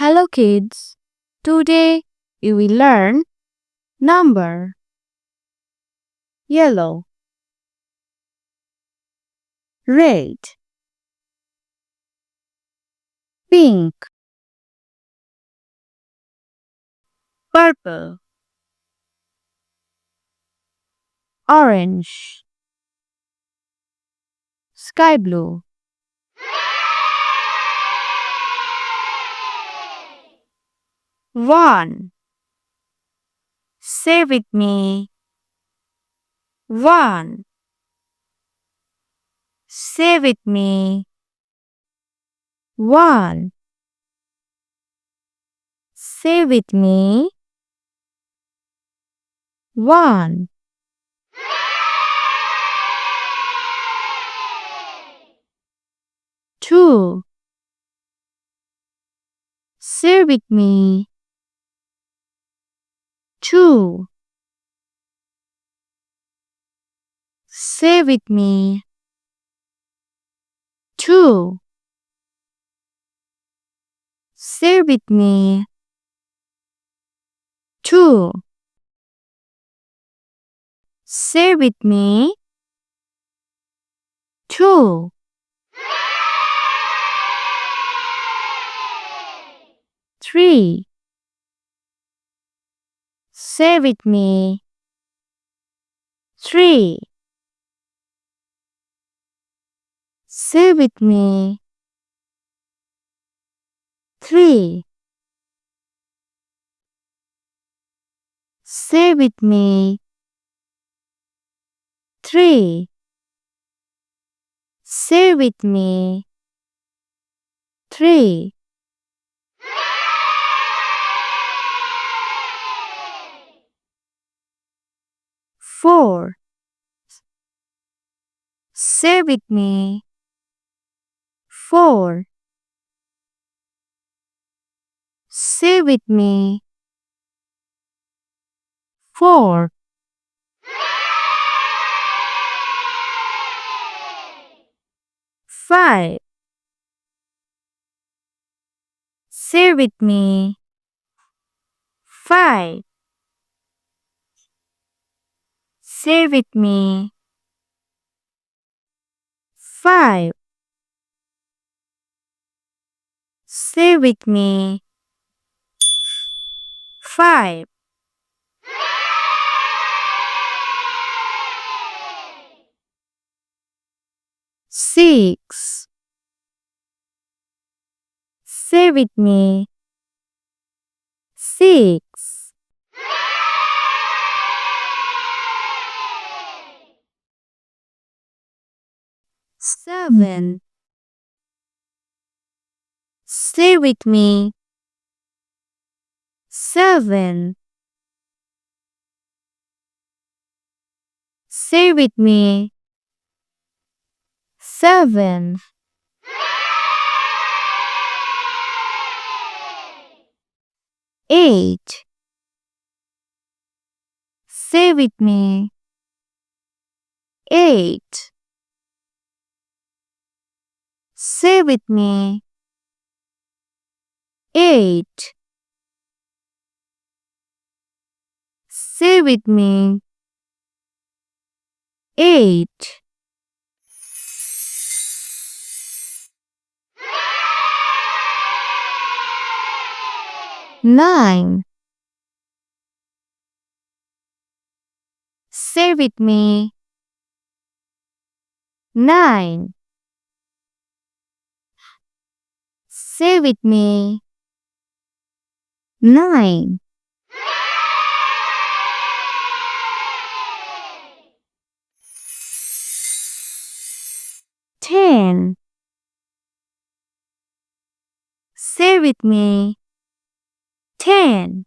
Hello kids, today you will learn number. Yellow, red, pink, purple, orange, sky blue. One. Say with me. One. Say with me. One. Say with me. One. Two. Say with me. Two. Say with me. Two. Say with me. Two. Say with me. Two. Three. Say with me. Three. Say with me. Three. Say with me. Three. Say with me. Three. Four. Say with me. Four. Say with me. Four. Five. Say with me. Five. Say with me. Five. Say with me. Five. Six. Say with me. Six. Seven. Say with me. Seven. Say with me. Seven. Eight. Say with me. Eight. Say with me. Eight. Say with me. Eight. Nine. Say with me. Nine. Say with me. Nine. 10. Say with me. 10.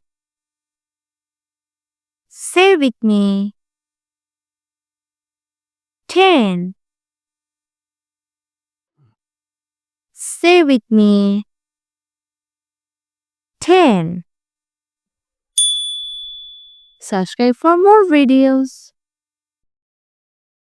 Say with me. 10. Say with me. 10. Subscribe for more videos.